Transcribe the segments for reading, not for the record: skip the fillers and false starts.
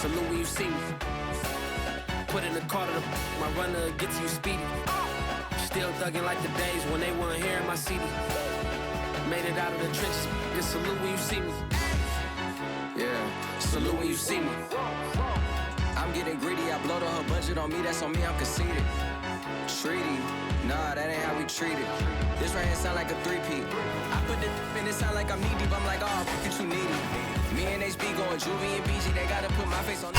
Salute when you see me. Put in the car to my runner gets you speedy. Still thugging like the days when they weren't hearing my CD. Made it out of the trenches. Just salute when you see me. Yeah, salute when you see me. I'm getting greedy. I blow the whole budget on me. That's on me. I'm conceited. Treaty. Nah, that ain't how we treat it. This right here sound like a three-peat. I put the in it sound like I'm knee deep. I'm like, oh, you too needy. Me and HB going Juvie and BG. They gotta put my face on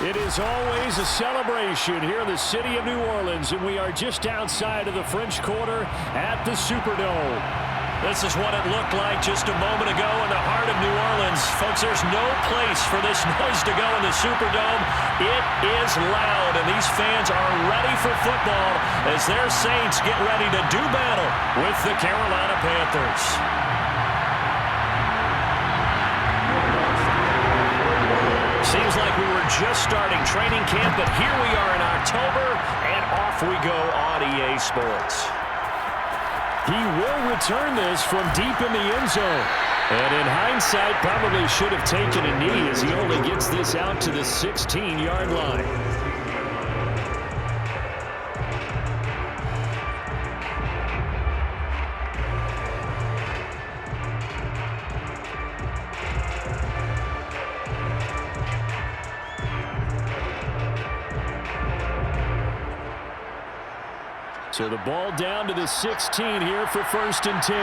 It is always a celebration here in the city of New Orleans, and we are just outside of the French Quarter at the Superdome. This is what it looked like just a moment ago in the heart of New Orleans. Folks, there's no place for this noise to go in the Superdome. It is loud, and these fans are ready for football as their Saints get ready to do battle with the Carolina Panthers. Seems like we were just starting training camp, but here we are in October, and off we go on EA Sports. He will return this from deep in the end zone. And in hindsight, probably should have taken a knee as he only gets this out to the 16-yard line. So the ball down to the 16 here for 1st and 10.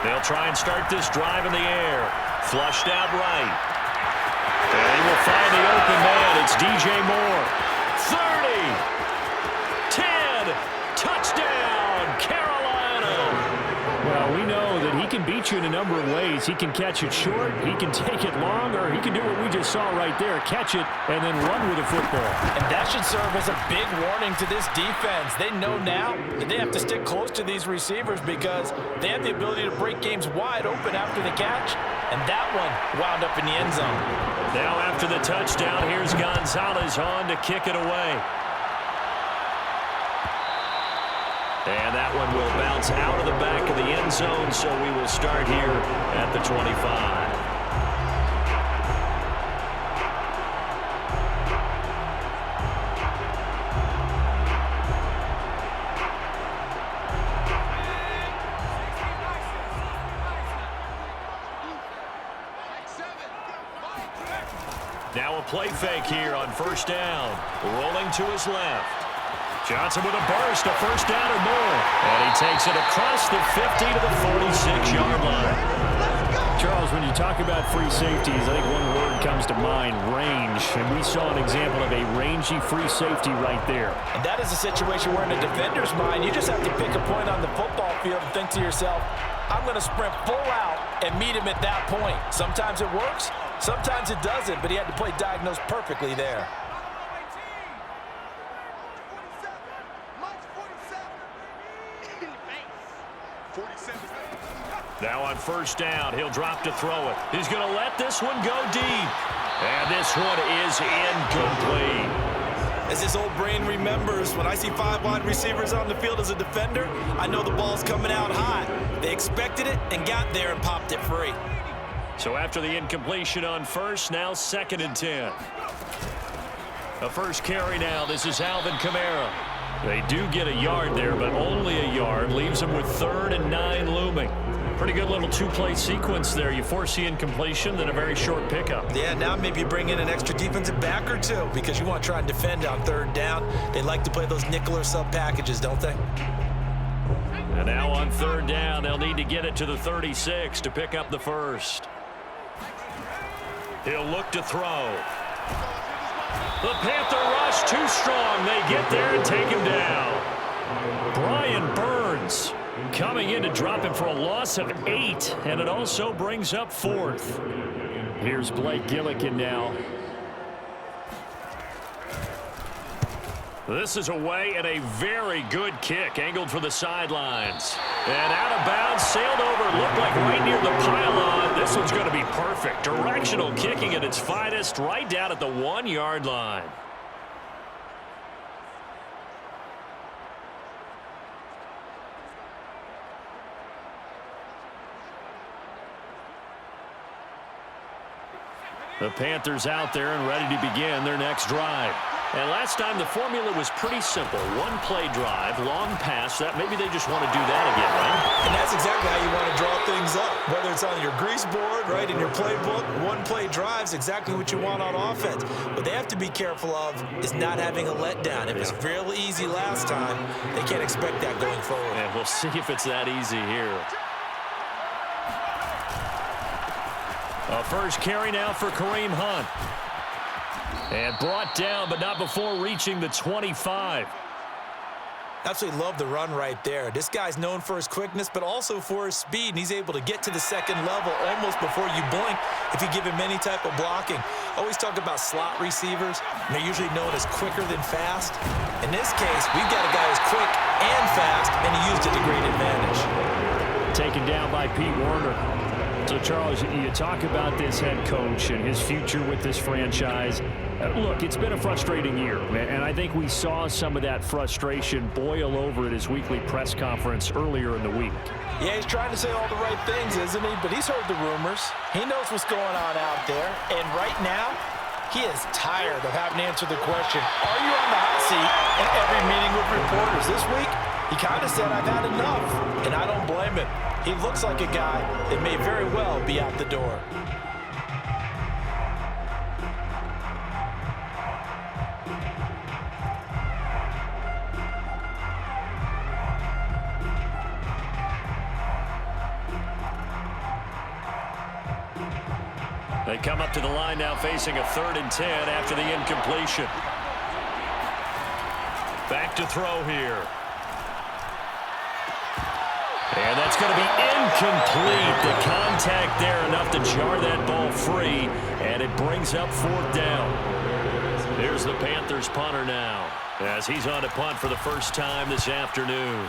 They'll try and start this drive in the air. Flushed out right. And he will find the open man. It's DJ Moore. 30. 10. Touchdown, Carolina. Well, we know that he can beat you in a number of ways. He can catch it short, he can take it long, or he can do what we just saw right there, catch it and then run with the football. And that should serve as a big warning to this defense. They know now that they have to stick close to these receivers because they have the ability to break games wide open after the catch, and that one wound up in the end zone. Now after the touchdown, here's Gonzalez on to kick it away. And that one will bounce out of the back of the end zone, so we will start here at the 25. Now a play fake here on 1st down. Rolling to his left. Johnson with a burst, a 1st down or more. And he takes it across the 50 to the 46-yard line. Charles, when you talk about free safeties, I think one word comes to mind, range. And we saw an example of a rangy free safety right there. And that is a situation where in a defender's mind, you just have to pick a point on the football field and think to yourself, I'm going to sprint full out and meet him at that point. Sometimes it works, sometimes it doesn't, but he had to play diagnosed perfectly there. Now on 1st down, he'll drop to throw it. He's going to let this one go deep. And this one is incomplete. As his old brain remembers, when I see 5 wide receivers on the field as a defender, I know the ball's coming out hot. They expected it and got there and popped it free. So after the incompletion on 1st, now 2nd and 10. A 1st carry now. This is Alvin Kamara. They do get a yard there, but only a yard. Leaves them with 3rd and 9 looming. Pretty good little 2-play sequence there. You force the incompletion, then a very short pickup. Yeah, now maybe you bring in an extra defensive back or two because you want to try and defend on 3rd down. They like to play those nickel or sub packages, don't they? And now on 3rd down, they'll need to get it to the 36 to pick up the 1st. He'll look to throw. The Panther rush too strong. They get there and take him down. Brian Burns coming in to drop him for a loss of 8, and it also brings up 4th. Here's Blake Gillikin now. This is away and a very good kick, angled for the sidelines. And out of bounds, sailed over, looked like right near the pylon. This one's going to be perfect. Directional kicking at its finest, right down at the 1-yard line. The Panthers out there and ready to begin their next drive. And last time the formula was pretty simple. One play drive, long pass. That maybe they just want to do that again, right? And that's exactly how you want to draw things up. Whether it's on your grease board, right, in your playbook, one play drive's exactly what you want on offense. What they have to be careful of is not having a letdown. It was real easy last time. They can't expect that going forward. And we'll see if it's that easy here. A first carry now for Kareem Hunt. And brought down, but not before reaching the 25. Absolutely love the run right there. This guy's known for his quickness, but also for his speed, and he's able to get to the second level almost before you blink if you give him any type of blocking. Always talk about slot receivers, and they're usually known as quicker than fast. In this case, we've got a guy who's quick and fast, and he used it to great advantage. Taken down by Pete Werner. So, Charles, you talk about this head coach and his future with this franchise. Look, it's been a frustrating year, and I think we saw some of that frustration boil over at his weekly press conference earlier in the week. Yeah, he's trying to say all the right things, isn't he? But he's heard the rumors. He knows what's going on out there. And right now, he is tired of having to answer the question, are you on the hot seat in every meeting with reporters? This week, he kind of said, I've had enough, and I don't blame him. He looks like a guy that may very well be out the door. They come up to the line now facing a 3rd and 10 after the incompletion. Back to throw here. And that's going to be incomplete. The contact there enough to jar that ball free, and it brings up 4th down. There's the Panthers punter now as he's on to punt for the first time this afternoon.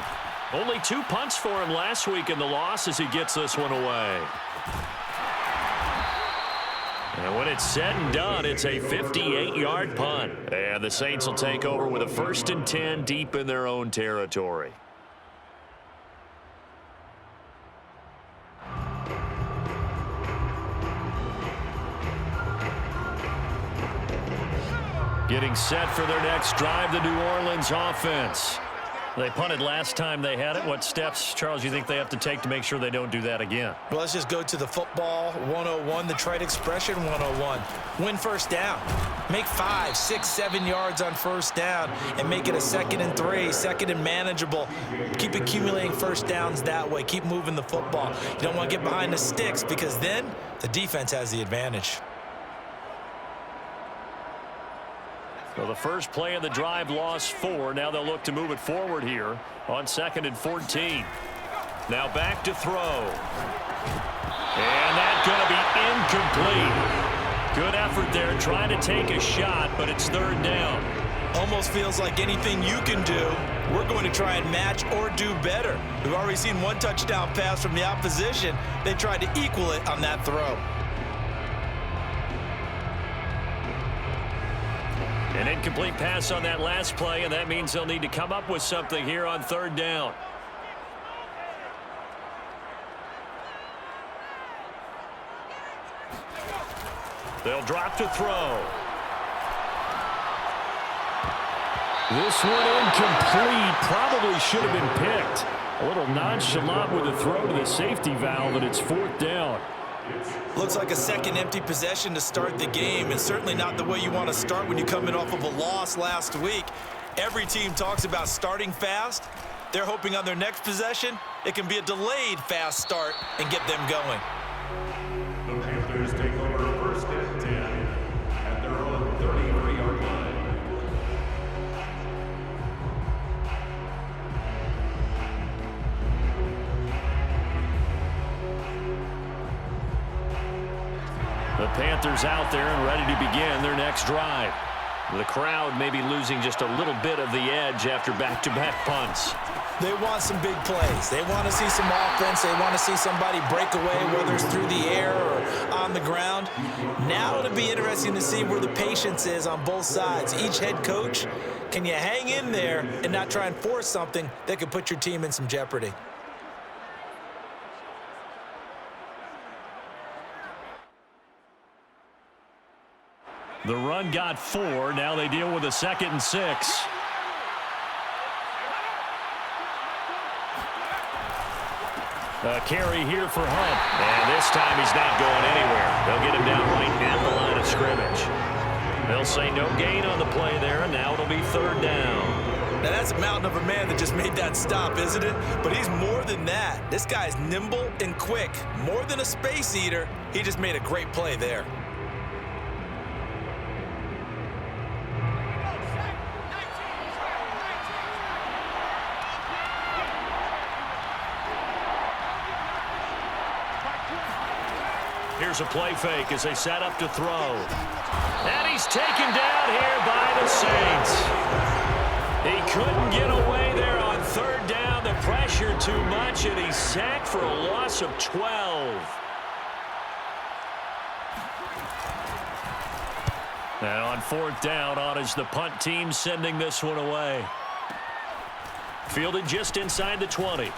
Only 2 punts for him last week in the loss as he gets this one away. And when it's said and done, it's a 58-yard punt. And the Saints will take over with a 1st and 10 deep in their own territory. Getting set for their next drive, the New Orleans offense. They punted last time they had it. What steps, Charles, you think they have to take to make sure they don't do that again? Well, let's just go to the football 101, the trite expression 101. Win first down. Make 5, 6, 7 yards on first down and make it a 2nd and 3, 2nd and manageable. Keep accumulating first downs that way. Keep moving the football. You don't want to get behind the sticks because then the defense has the advantage. Well, the first play of the drive lost 4. Now they'll look to move it forward here on 2nd and 14. Now back to throw. And that's going to be incomplete. Good effort there trying to take a shot, but it's 3rd down. Almost feels like anything you can do, we're going to try and match or do better. We've already seen 1 touchdown pass from the opposition. They tried to equal it on that throw. An incomplete pass on that last play, and that means they'll need to come up with something here on 3rd down. They'll drop to throw. This one incomplete. Probably should have been picked. A little nonchalant with the throw to the safety valve, and it's 4th down. Looks like a second empty possession to start the game, and certainly not the way you want to start when you're coming off of a loss last week. Every team talks about starting fast. They're hoping on their next possession, it can be a delayed fast start and get them going. The Panthers take over 1st and 10 at their own 33-yard line. The Panthers out there and ready to begin their next drive. The crowd may be losing just a little bit of the edge after back-to-back punts. They want some big plays. They want to see some offense. They want to see somebody break away, whether it's through the air or on the ground. Now it'll be interesting to see where the patience is on both sides. Each head coach, can you hang in there and not try and force something that could put your team in some jeopardy? The run got 4. Now they deal with a 2nd and 6. A carry here for Hunt. And this time he's not going anywhere. They'll get him down right at the line of scrimmage. They'll say no gain on the play there, and now it'll be 3rd down. Now, that's a mountain of a man that just made that stop, isn't it? But he's more than that. This guy's nimble and quick. More than a space eater. He just made a great play there. Here's a play fake as they set up to throw. And he's taken down here by the Saints. He couldn't get away there on 3rd down. The pressure too much, and he's sacked for a loss of 12. And on 4th down, on is the punt team sending this one away. Fielded just inside the 20.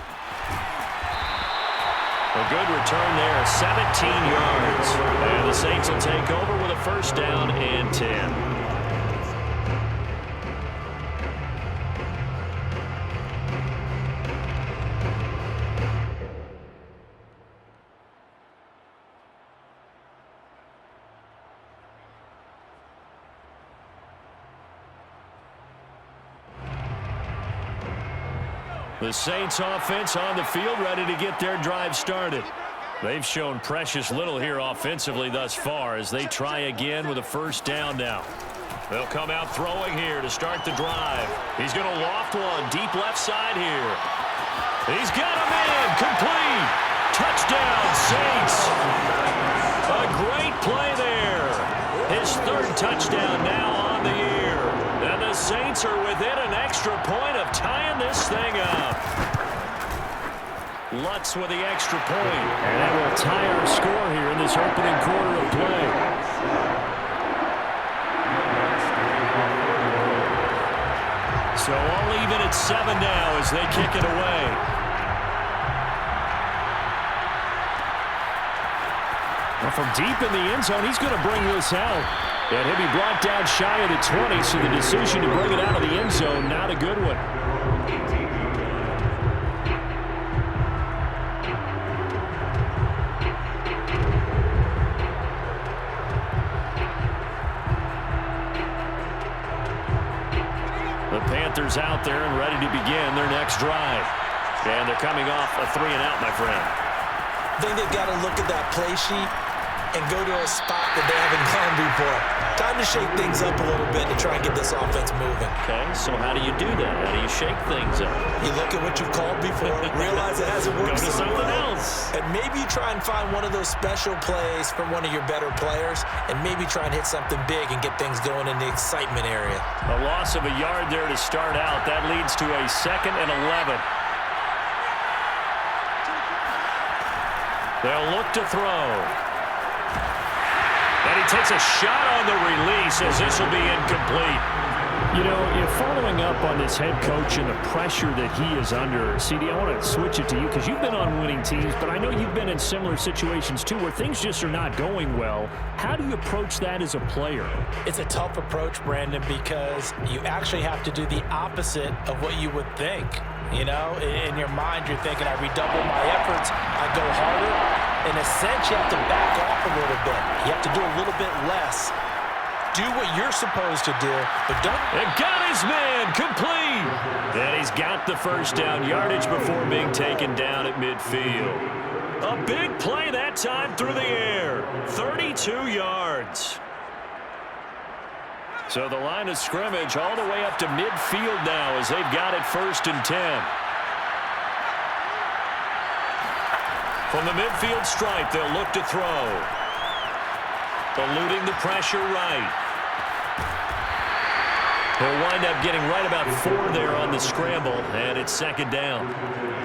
A good return there, 17 yards. And the Saints will take over with a 1st down and 10. The Saints offense on the field, ready to get their drive started. They've shown precious little here offensively thus far as they try again with a 1st down now. They'll come out throwing here to start the drive. He's going to loft one deep left side here. He's got him in, complete. Touchdown, Saints. A great play there. His 3rd touchdown now on the year. And the Saints are within an extra point of tying this thing up. Lutz with the extra point. And that will tie our score here in this opening quarter of play. So all even at 7 now as they kick it away. Well, from deep in the end zone, he's going to bring this out. And he'll be brought down shy of the 20, so the decision to bring it out of the end zone, not a good one. The Panthers out there and ready to begin their next drive. And they're coming off a 3-and-out, my friend. I think they've got to look at that play sheet and go to a spot that they haven't gone before. Time to shake things up a little bit to try and get this offense moving. Okay, so how do you do that? How do you shake things up? You look at what you've called before, realize it hasn't worked Go to something else. And maybe you try and find one of those special plays from one of your better players, and maybe try and hit something big and get things going in the excitement area. A loss of a yard there to start out. That leads to a 2nd and 11. They'll look to throw. And he takes a shot on the release as this will be incomplete. You know, following up on this head coach and the pressure that he is under, CD, I want to switch it to you because you've been on winning teams, but I know you've been in similar situations too where things just are not going well. How do you approach that as a player? It's a tough approach, Brandon, because you actually have to do the opposite of what you would think. You know, in your mind, you're thinking, I redouble my efforts, I go harder. In a sense, you have to back off a little bit. You have to do a little bit less. Do what you're supposed to do, but don't. And got his man complete. And he's got the 1st down yardage before being taken down at midfield. A big play that time through the air. 32 yards. So the line of scrimmage all the way up to midfield now as they've got it 1st and 10. From the midfield stripe, they'll look to throw. Eluding the pressure right. He'll wind up getting right about 4 there on the scramble, and it's 2nd down.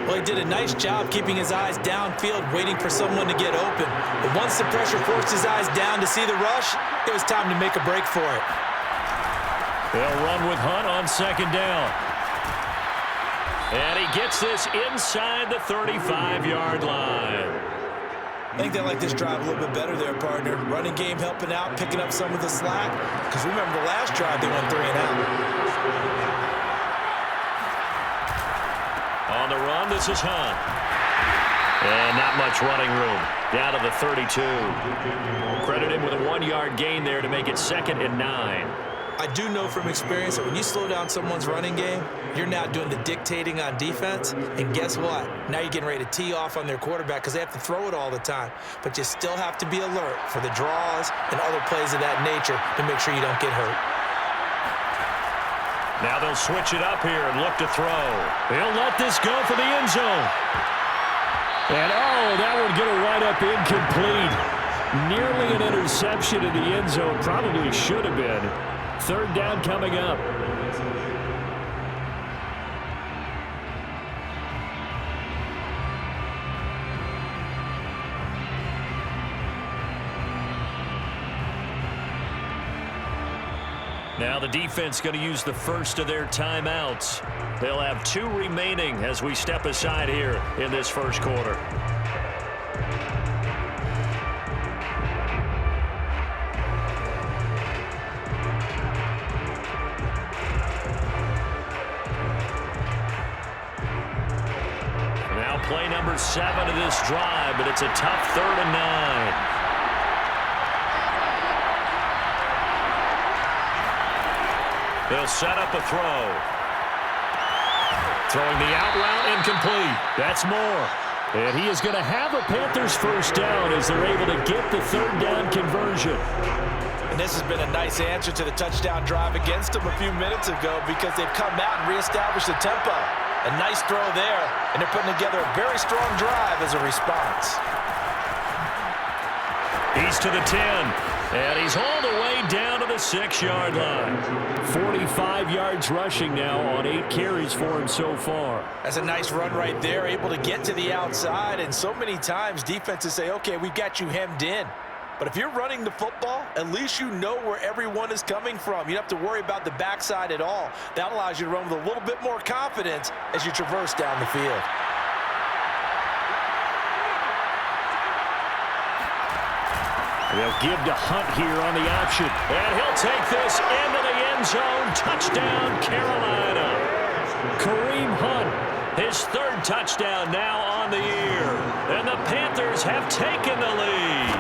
Well, he did a nice job keeping his eyes downfield, waiting for someone to get open. But once the pressure forced his eyes down to see the rush, it was time to make a break for it. They'll run with Hunt on 2nd down. And he gets this inside the 35-yard line. I think they like this drive a little bit better there, partner. Running game helping out, picking up some of the slack. Because remember the last drive, they went 3 and out. On the run, this is Hunt. And not much running room. Down to the 32. Credit him with a 1-yard gain there to make it 2nd and 9. I do know from experience that when you slow down someone's running game, you're now doing the dictating on defense. And guess what? Now you're getting ready to tee off on their quarterback because they have to throw it all the time. But you still have to be alert for the draws and other plays of that nature to make sure you don't get hurt. Now they'll switch it up here and look to throw. He'll let this go for the end zone. And, that would get a right up incomplete. Nearly an interception in the end zone. Probably should have been. 3rd down coming up. Now the defense going to use the first of their timeouts. They'll have 2 remaining as we step aside here in this first quarter. Now play number 7 of this drive, but it's a tough 3rd and 9. They'll set up a throw. Throwing the out route incomplete. That's Moore. And he is going to have a Panthers first down as they're able to get the 3rd down conversion. And this has been a nice answer to the touchdown drive against them a few minutes ago because they've come out and reestablished the tempo. A nice throw there, and they're putting together a very strong drive as a response. He's to the 10. And he's all the way down to the 6-yard line. 45 yards rushing now on 8 carries for him so far. That's a nice run right there, able to get to the outside. And so many times defenses say, okay, we've got you hemmed in. But if you're running the football, at least you know where everyone is coming from. You don't have to worry about the backside at all. That allows you to run with a little bit more confidence as you traverse down the field. They'll give to Hunt here on the option. And he'll take this into the end zone. Touchdown, Carolina. Kareem Hunt, his 3rd touchdown now on the year. And the Panthers have taken the lead.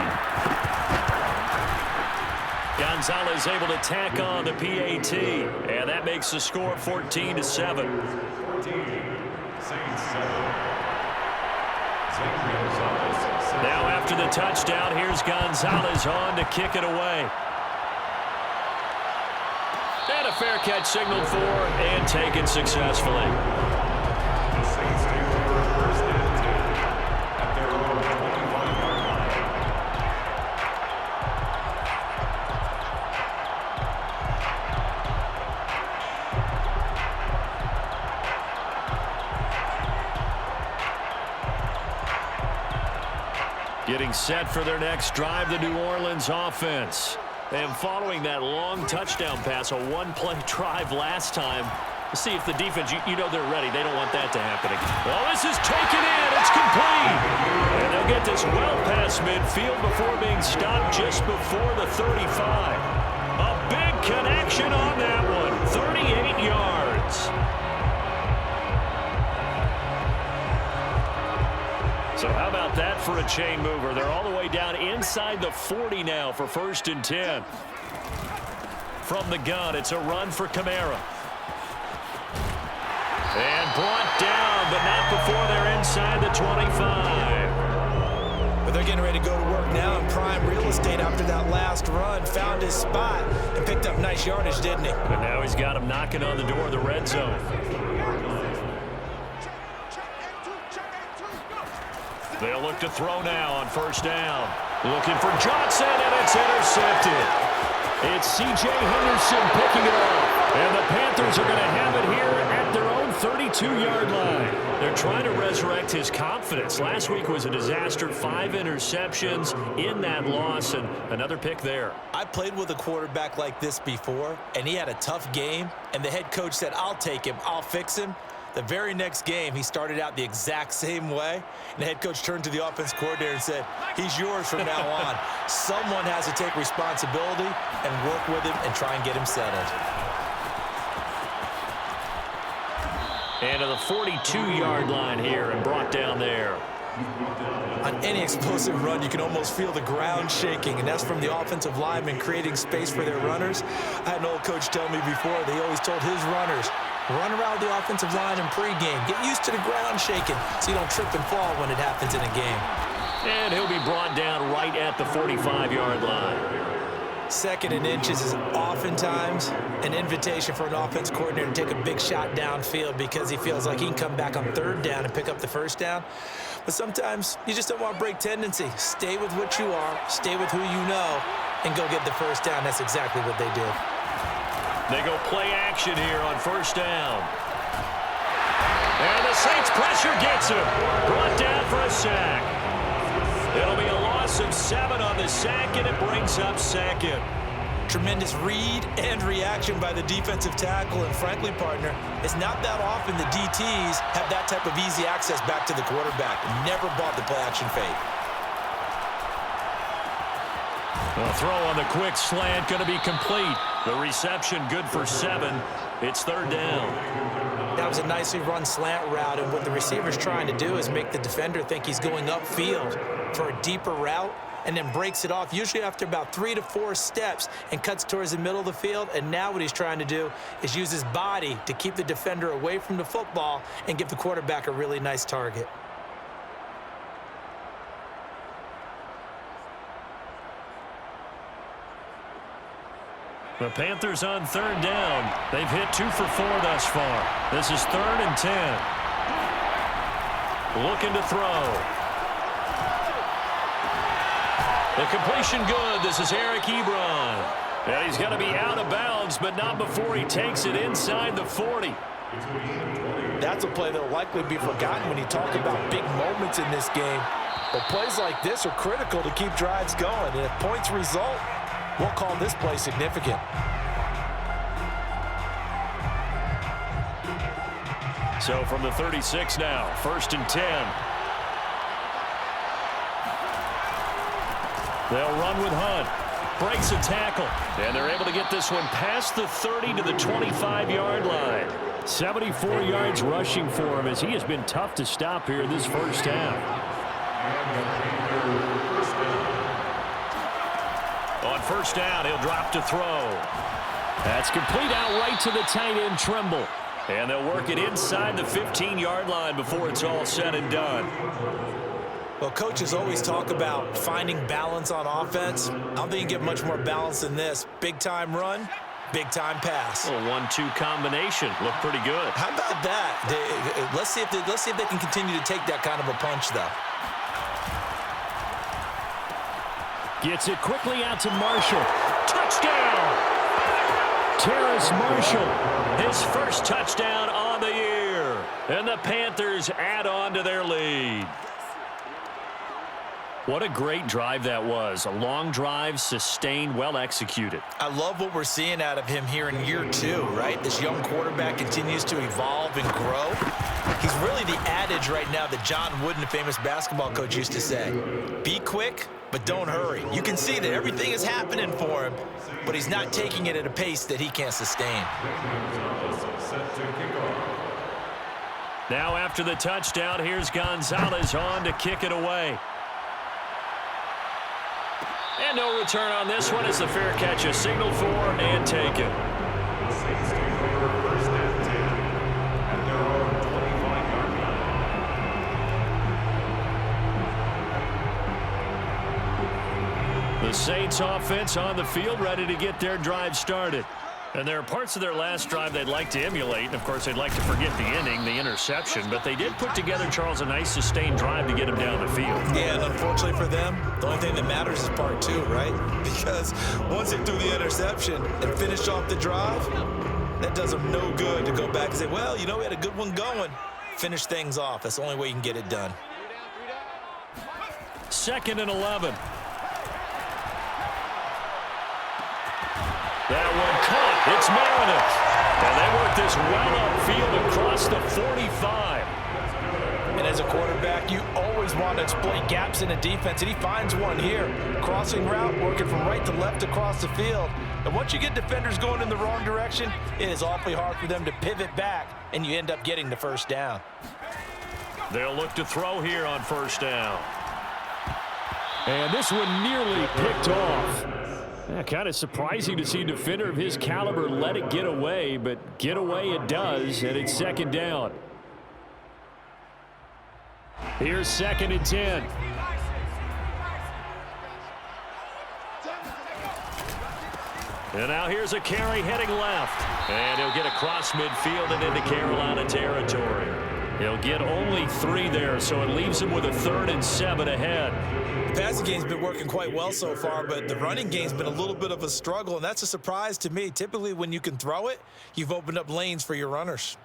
Gonzalez able to tack on the PAT. And that makes the score 14-7. Now after the touchdown, here's Gonzalez on to kick it away. And a fair catch signaled for and taken successfully. The Saints take over 1st and 10 at their own 25-yard line. Getting set for their next drive, the New Orleans offense. And following that long touchdown pass, a 1-play drive last time, see if the defense, you know they're ready. They don't want that to happen again. Well, this is taken in. It's complete. And they'll get this well past midfield before being stopped just before the 35. A big connection on that one. 38 yards. So how about that for a chain mover? They're all the way down inside the 40 now for 1st and 10. From the gun, it's a run for Kamara. And brought down, but not before they're inside the 25. But they're getting ready to go to work now in prime real estate after that last run. Found his spot and picked up nice yardage, didn't he? And now he's got him knocking on the door of the red zone. They'll look to throw now on 1st down. Looking for Johnson, and it's intercepted. It's C.J. Henderson picking it off. And the Panthers are going to have it here at their own 32-yard line. They're trying to resurrect his confidence. Last week was a disaster. 5 interceptions in that loss, and another pick there. I played with a quarterback like this before, and he had a tough game, and the head coach said, I'll take him, I'll fix him. The very next game, he started out the exact same way, and the head coach turned to the offense coordinator and said, he's yours from now on. Someone has to take responsibility and work with him and try and get him settled. And to the 42-yard line here and brought down there. On any explosive run, you can almost feel the ground shaking, and that's from the offensive linemen creating space for their runners. I had an old coach tell me before, they always told his runners, run around the offensive line in pregame. Get used to the ground shaking so you don't trip and fall when it happens in a game. And he'll be brought down right at the 45-yard line. Second and inches is oftentimes an invitation for an offense coordinator to take a big shot downfield because he feels like he can come back on third down and pick up the first down. But sometimes you just don't want to break tendency. Stay with what you are, stay with who you know, and go get the first down. That's exactly what they did. They go play action here on first down. And the Saints pressure gets him. Brought down for a sack. It'll be a loss of 7 on the sack, and it brings up second. Tremendous read and reaction by the defensive tackle, and frankly, partner, it's not that often the DTs have that type of easy access back to the quarterback. Never bought the play-action fake. The throw on the quick slant going to be complete. The reception good for 7. It's third down. That was a nicely run slant route, and what the receiver's trying to do is make the defender think he's going upfield for a deeper route, and then breaks it off, usually after about 3 to 4 steps, and cuts towards the middle of the field. And now what he's trying to do is use his body to keep the defender away from the football and give the quarterback a really nice target. The Panthers on third down. They've hit 2 for 4 thus far. This is 3rd and 10. Looking to throw. The completion good. This is Eric Ebron. And he's going to be out of bounds, but not before he takes it inside the 40. That's a play that will likely be forgotten when you talk about big moments in this game. But plays like this are critical to keep drives going. And if points result, we'll call this play significant. So from the 36 now, 1st and 10. They'll run with Hunt. Breaks a tackle. And they're able to get this one past the 30 to the 25-yard line. 74 yards rushing for him as he has been tough to stop here this first half. On first down, he'll drop to throw. That's complete out right to the tight end, Trimble. And they'll work it inside the 15-yard line before it's all said and done. Well, coaches always talk about finding balance on offense. I don't think you get much more balance than this. Big-time run, big-time pass. A 1-2 combination. Look pretty good. How about that? Let's see if they can continue to take that kind of a punch, though. Gets it quickly out to Marshall. Touchdown! Terrace Marshall, his first touchdown on the year. And the Panthers add on to their lead. What a great drive that was. A long drive, sustained, well executed. I love what we're seeing out of him here in year 2, right? This young quarterback continues to evolve and grow. He's really the adage right now that John Wooden, the famous basketball coach, used to say. Be quick, but don't hurry. You can see that everything is happening for him, but he's not taking it at a pace that he can't sustain. Now after the touchdown, here's Gonzalez on to kick it away. And no return on this one as the fair catch is signaled for and taken. The Saints take over 1st and 10 at their own 25-yard line. The Saints offense on the field ready to get their drive started. And there are parts of their last drive they'd like to emulate. And, of course, they'd like to forget the ending, the interception. But they did put together, Charles, a nice sustained drive to get him down the field. Yeah, and unfortunately for them, the only thing that matters is part 2, right? Because once they threw the interception and finished off the drive, that does them no good to go back and say, well, you know, we had a good one going. Finish things off. That's the only way you can get it done. 2nd and 11. That one caught. It's Meredith. And they work this well upfield across the 45. And as a quarterback, you always want to exploit gaps in the defense, and he finds one here. Crossing route, working from right to left across the field. And once you get defenders going in the wrong direction, it is awfully hard for them to pivot back, and you end up getting the first down. They'll look to throw here on first down. And this one nearly picked off. Yeah, kind of surprising to see a defender of his caliber let it get away, but get away it does, and it's second down. Here's 2nd and 10. And now here's a carry heading left. And he'll get across midfield and into Carolina territory. He'll get only 3 there, so it leaves him with a 3rd and 7 ahead. The passing game's been working quite well so far, but the running game's been a little bit of a struggle, and that's a surprise to me. Typically, when you can throw it, you've opened up lanes for your runners.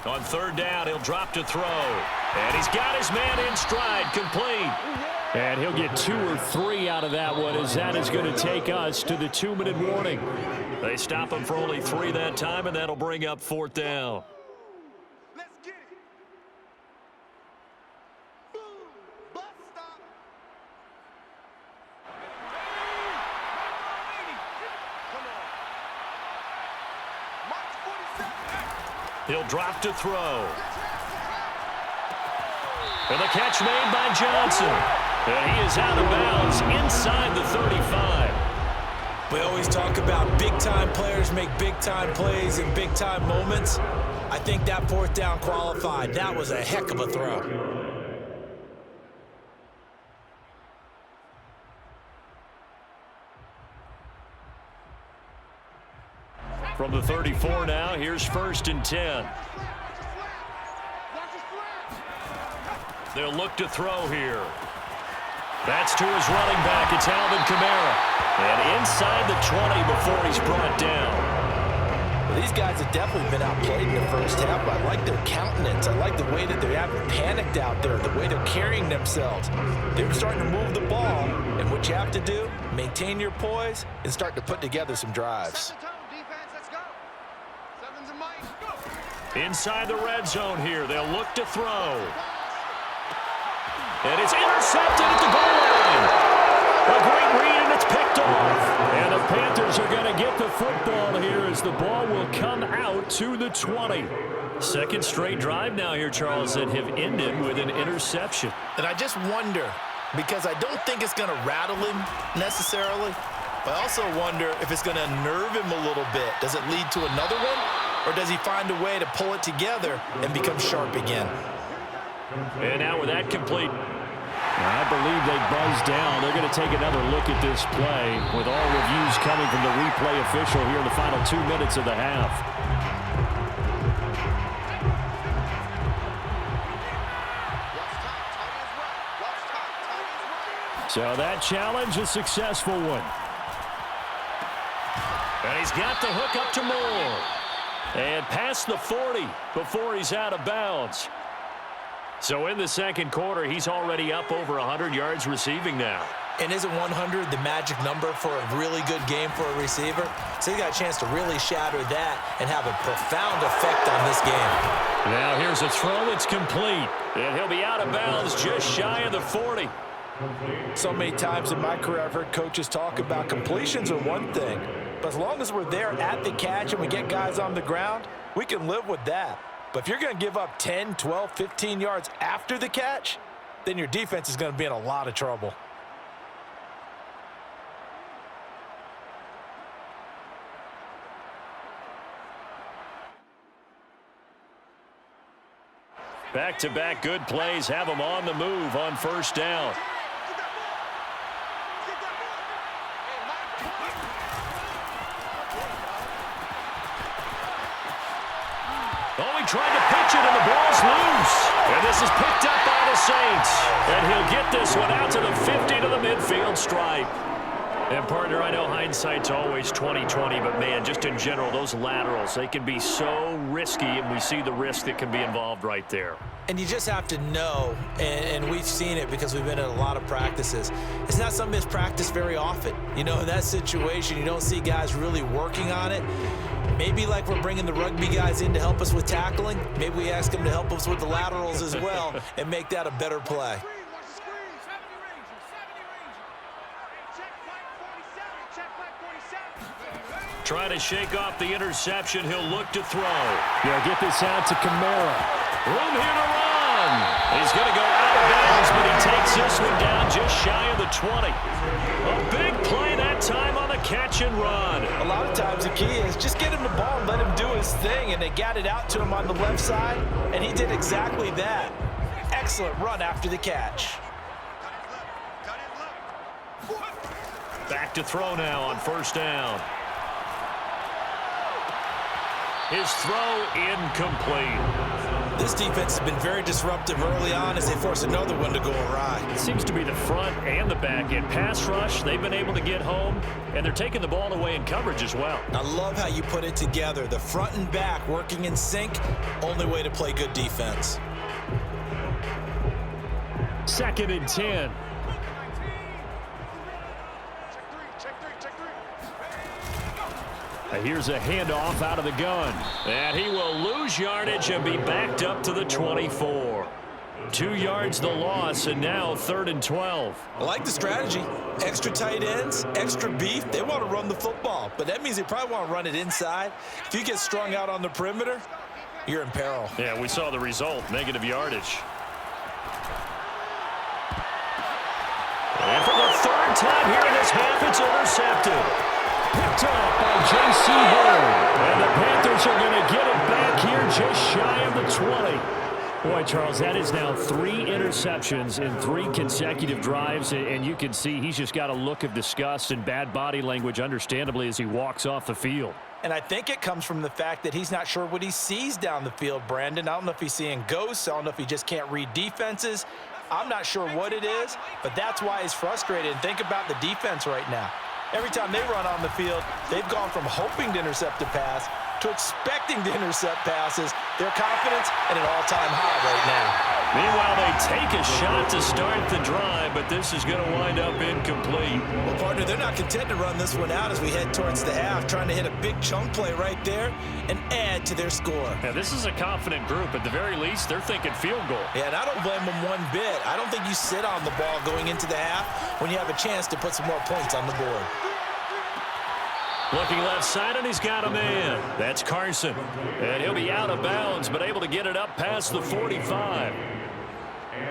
On 3rd down, he'll drop to throw. And he's got his man in stride, complete. And he'll get 2 or 3 out of that one, as that is going to take us to the 2-minute warning. They stop him for only 3 that time, and that'll bring up 4th down. Let's get it. Boom. Bus stop. Come on. March 47. He'll drop to throw. And the catch made by Johnson. And he is out of bounds inside the 35. We always talk about big-time players make big-time plays in big-time moments. I think that 4th down qualified. That was a heck of a throw. From the 34 now, here's 1st and 10. They'll look to throw here. That's to his running back. It's Alvin Kamara. And inside the 20 before he's brought down. Well, these guys have definitely been outplayed in the first half. I like their countenance. I like the way that they haven't panicked out there, the way they're carrying themselves. They're starting to move the ball. And what you have to do, maintain your poise and start to put together some drives. Inside the red zone here. They'll look to throw. And it's intercepted at the goal line. A great read, and it's picked off. And the Panthers are going to get the football here as the ball will come out to the 20. Second straight drive now here, Charles, that have ended with an interception. And I just wonder, because I don't think it's going to rattle him necessarily, but I also wonder if it's going to nerve him a little bit. Does it lead to another one, or does he find a way to pull it together and become sharp again? And now with that complete. I believe they buzzed down. They're going to take another look at this play with all reviews coming from the replay official here in the final 2 minutes of the half. So that challenge, a successful one. And he's got the hook up to Moore. And past the 40 before he's out of bounds. So in the second quarter, he's already up over 100 yards receiving now. And isn't 100 the magic number for a really good game for a receiver? So he got a chance to really shatter that and have a profound effect on this game. Now here's a throw. It's complete. And he'll be out of bounds just shy of the 40. So many times in my career, I've heard coaches talk about completions are one thing. But as long as we're there at the catch and we get guys on the ground, we can live with that. But if you're going to give up 10, 12, 15 yards after the catch, then your defense is going to be in a lot of trouble. Back-to-back good plays have them on the move on first down. Oh, he tried to pitch it, and the ball's loose. And this is picked up by the Saints. And he'll get this one out to the 50 to the midfield stripe. And, partner, I know hindsight's always 20/20, but, man, just in general, those laterals, they can be so risky, and we see the risk that can be involved right there. And you just have to know, and we've seen it because we've been at a lot of practices, it's not something that's practiced very often. You know, in that situation, you don't see guys really working on it. Maybe like we're bringing the rugby guys in to help us with tackling, maybe we ask them to help us with the laterals as well and make that a better play. Trying to shake off the interception. He'll look to throw. Yeah, get this out to Kamara. Room here to run. He's going to go out of bounds, but he takes this one down just shy of the 20. A big play that time on the catch and run. A lot of times the key is just get him the ball and let him do his thing, and they got it out to him on the left side, and he did exactly that. Excellent run after the catch. Back to throw now on first down. His throw incomplete. This defense has been very disruptive early on as they force another one to go awry. It seems to be the front and the back end. Pass rush, they've been able to get home, and they're taking the ball away in coverage as well. I love how you put it together. The front and back working in sync, only way to play good defense. 2nd and 10. Here's a handoff out of the gun. And he will lose yardage and be backed up to the 24. 2 yards the loss, and now 3rd and 12. I like the strategy. Extra tight ends, extra beef. They want to run the football, but that means they probably want to run it inside. If you get strung out on the perimeter, you're in peril. Yeah, we saw the result, negative yardage. And for the 3rd time here in this half, it's intercepted. Picked up by J.C. Horn. And the Panthers are going to get it back here just shy of the 20. Boy, Charles, that is now 3 interceptions in 3 consecutive drives, and you can see he's just got a look of disgust and bad body language, understandably, as he walks off the field. And I think it comes from the fact that he's not sure what he sees down the field, Brandon. I don't know if he's seeing ghosts. I don't know if he just can't read defenses. I'm not sure what it is, but that's why he's frustrated. And think about the defense right now. Every time they run on the field, they've gone from hoping to intercept a pass to expecting to intercept passes. Their confidence at an all-time high right now. Meanwhile, they take a shot to start the drive, but this is going to wind up incomplete. Well, partner, they're not content to run this one out as we head towards the half, trying to hit a big chunk play right there and add to their score. Yeah, this is a confident group. At the very least, they're thinking field goal. Yeah, and I don't blame them one bit. I don't think you sit on the ball going into the half when you have a chance to put some more points on the board. Looking left side, and he's got a man. That's Carson. And he'll be out of bounds, but able to get it up past the 45.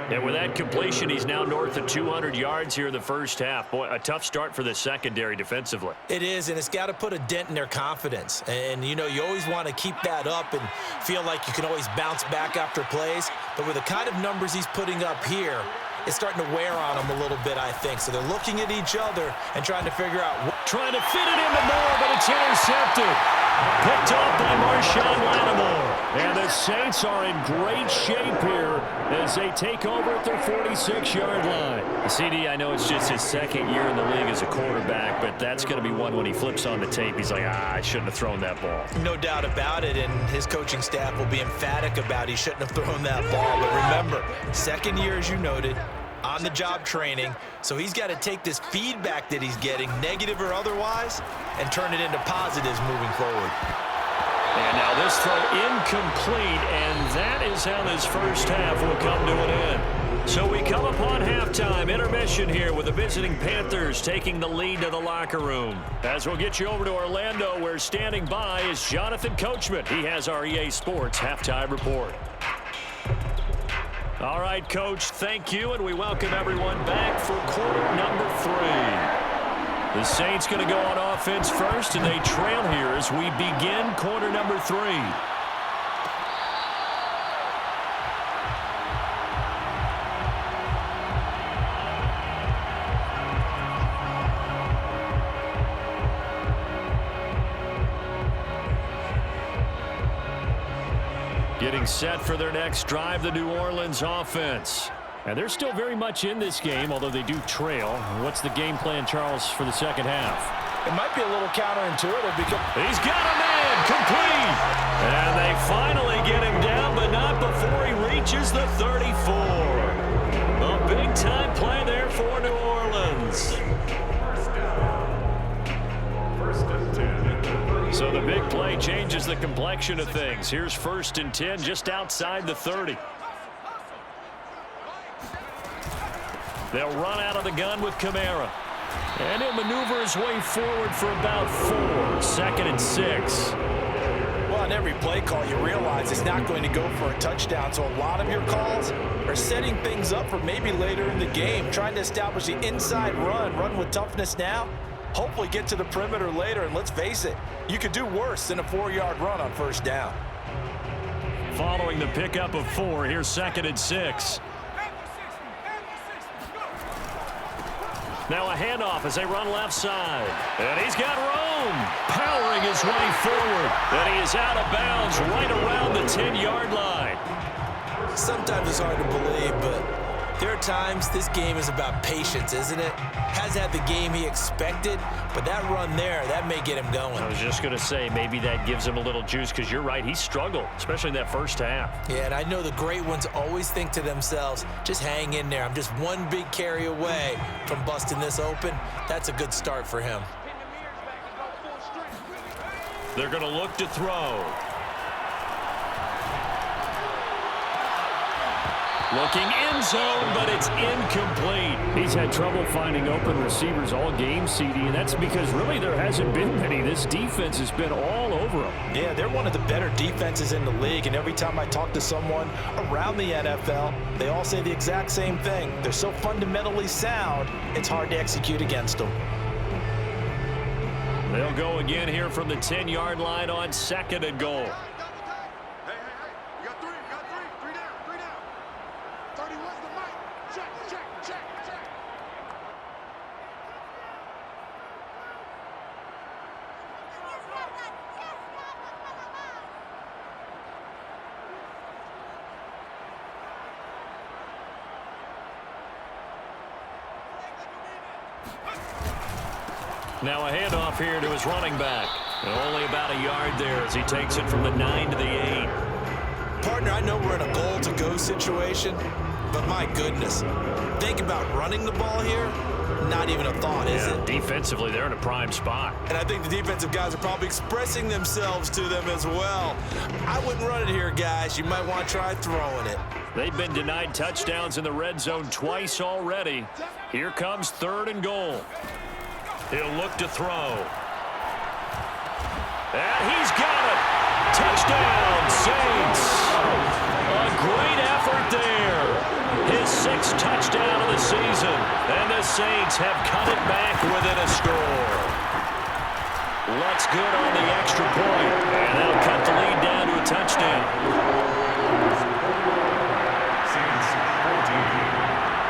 And with that completion, he's now north of 200 yards here in the first half. Boy, a tough start for the secondary defensively. It is, and it's got to put a dent in their confidence. And, you know, you always want to keep that up and feel like you can always bounce back after plays. But with the kind of numbers he's putting up here, it's starting to wear on them a little bit, I think. So they're looking at each other and trying to figure out. Trying to fit it into Moore, but it's intercepted. Picked off by Marshawn Lattimore. And the Saints are in great shape here as they take over at their 46-yard line. CD, I know it's just his 2nd year in the league as a quarterback, but that's going to be one when he flips on the tape. He's like, I shouldn't have thrown that ball. No doubt about it, and his coaching staff will be emphatic about he shouldn't have thrown that ball. But remember, 2nd year, as you noted, on-the-job training, so he's got to take this feedback that he's getting, negative or otherwise, and turn it into positives moving forward. And now this throw incomplete, and that is how this first half will come to an end. So we come upon halftime, intermission here with the visiting Panthers taking the lead to the locker room. As we'll get you over to Orlando, where standing by is Jonathan Coachman. He has our EA Sports halftime report. All right, Coach, thank you, and we welcome everyone back for quarter number 3. The Saints going to go on offense first, and they trail here as we begin quarter number 3. Getting set for their next drive, the New Orleans offense. And they're still very much in this game, although they do trail. What's the game plan, Charles, for the second half? It might be a little counterintuitive because He's got a man, complete. And they finally get him down, but not before he reaches the 34. A big-time play there for New Orleans. First and 10. So the big play changes the complexion of things. Here's 1st and 10 just outside the 30. They'll run out of the gun with Kamara. And he'll maneuver his way forward for about 4. 2nd and 6. well, on every play call, you realize it's not going to go for a touchdown. So a lot of your calls are setting things up for maybe later in the game, trying to establish the inside run with toughness now, hopefully get to the perimeter later. And let's face it, you could do worse than a 4-yard run on 1st down. Following the pickup of 4, here's 2nd and 6. Now a handoff as they run left side. And he's got Rome powering his way forward. And he is out of bounds right around the 10-yard line. Sometimes it's hard to believe, but there are times this game is about patience, isn't it? Hasn't had the game he expected, but that run there, that may get him going. I was just going to say, maybe that gives him a little juice, because you're right, he struggled, especially in that first half. Yeah, and I know the great ones always think to themselves, just hang in there. I'm just one big carry away from busting this open. That's a good start for him. They're going to look to throw. Looking end zone, but it's incomplete. He's had trouble finding open receivers all game, CD, and that's because really there hasn't been many. This defense has been all over him. Yeah, they're one of the better defenses in the league, and every time I talk to someone around the NFL, they all say the exact same thing. They're so fundamentally sound, it's hard to execute against them. They'll go again here from the 10-yard line on 2nd and goal. Now a handoff here to his running back. And only about a yard there as he takes it from the 9 to the 8. Partner, I know we're in a goal-to-go situation, but my goodness, think about running the ball here. Not even a thought, is it? Defensively, they're in a prime spot. And I think the defensive guys are probably expressing themselves to them as well. I wouldn't run it here, guys. You might want to try throwing it. They've been denied touchdowns in the red zone twice already. Here comes 3rd and goal. He'll look to throw. And he's got it. Touchdown, Saints. A great effort there. His 6th touchdown of the season. And the Saints have cut it back within a score. Looks good on the extra point. And they'll cut the lead down to a touchdown.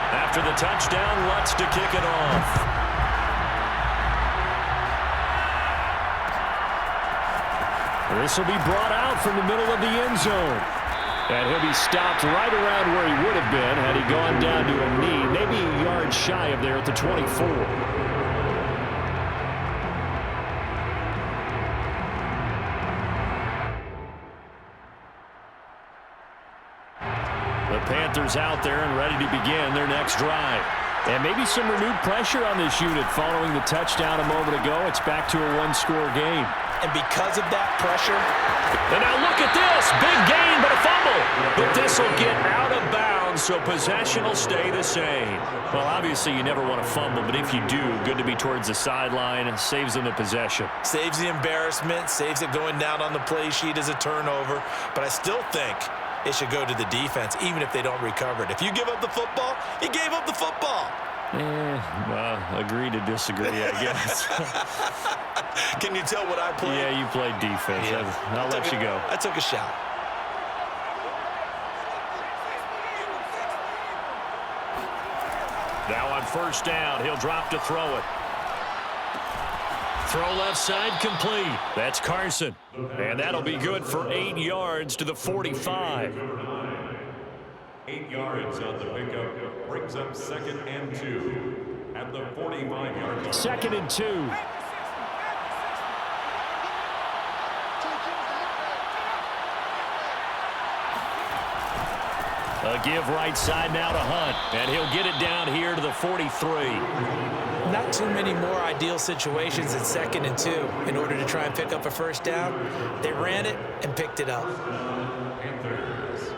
After the touchdown, Lutz to kick it off. This will be brought out from the middle of the end zone. And he'll be stopped right around where he would have been had he gone down to a knee, maybe a yard shy of there at the 24. The Panthers out there and ready to begin their next drive. And maybe some renewed pressure on this unit following the touchdown a moment ago. It's back to a 1-score game. And because of that pressure. And now look at this. Big gain, but a fumble. But this will get out of bounds, so possession will stay the same. Well, obviously, you never want to fumble, but if you do, good to be towards the sideline. It saves them the possession. Saves the embarrassment, saves it going down on the play sheet as a turnover. But I still think it should go to the defense, even if they don't recover it. If you give up the football, you gave up the football. Agree to disagree, I guess. Can you tell what I played? Yeah, you played defense. Yeah. I'll let you go. I took a shot. Now on 1st down, he'll drop to throw it. Throw left side complete. That's Carson. And that'll be good for 8 yards to the 45. 8 yards on the pickup. Brings up 2nd and 2 at the 45-yard line. 2nd and 2. A give right side now to Hunt, and he'll get it down here to the 43. Not too many more ideal situations in 2nd and 2 in order to try and pick up a first down. They ran it and picked it up. Panthers.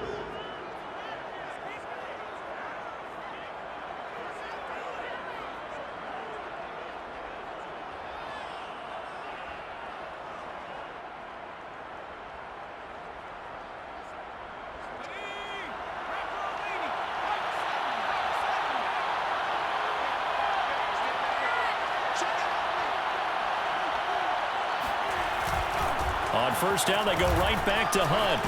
On first down, they go right back to Hunt.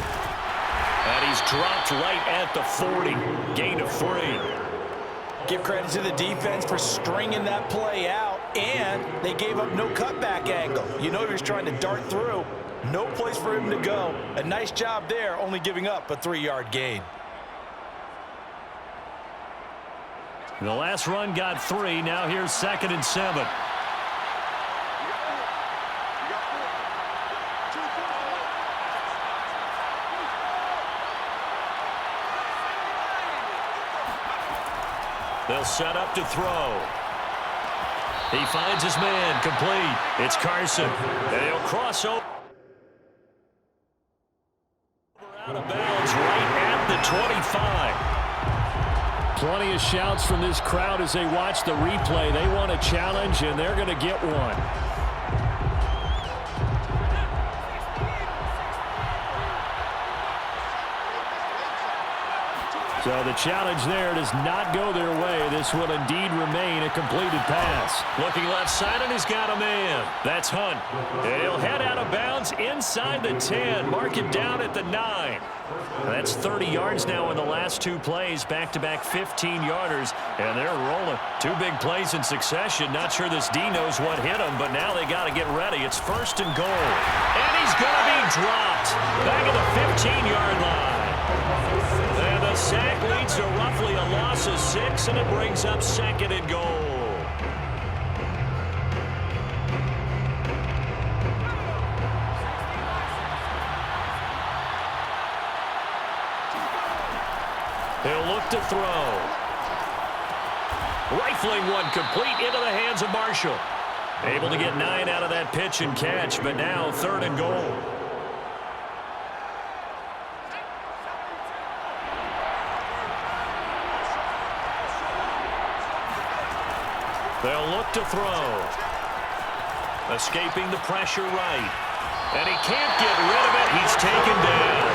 And he's dropped right at the 40. Gain of 3. Give credit to the defense for stringing that play out, and they gave up no cutback angle. You know he was trying to dart through. No place for him to go. A nice job there, only giving up a 3-yard gain. The last run got 3. Now here's 2nd and 7. They'll set up to throw. He finds his man, complete. It's Carson. And he'll cross over. Out of bounds right at the 25. Plenty of shouts from this crowd as they watch the replay. They want a challenge, and they're going to get one. So the challenge there does not go their way. This will indeed remain a completed pass. Looking left side, and he's got a man. That's Hunt. And he'll head out of bounds inside the 10. Mark it down at the 9. That's 30 yards now in the last 2 plays. Back-to-back 15-yarders. And they're rolling. 2 big plays in succession. Not sure this D knows what hit him, but now they got to get ready. It's 1st and goal. And he's going to be dropped. Back at the 15-yard line. And the sack leads to roughly a loss of 6, and it brings up 2nd and goal. He'll look to throw. Rifling one complete into the hands of Marshall. Able to get 9 out of that pitch and catch, but now 3rd and goal. They'll look to throw. Escaping the pressure right. And he can't get rid of it. He's taken down.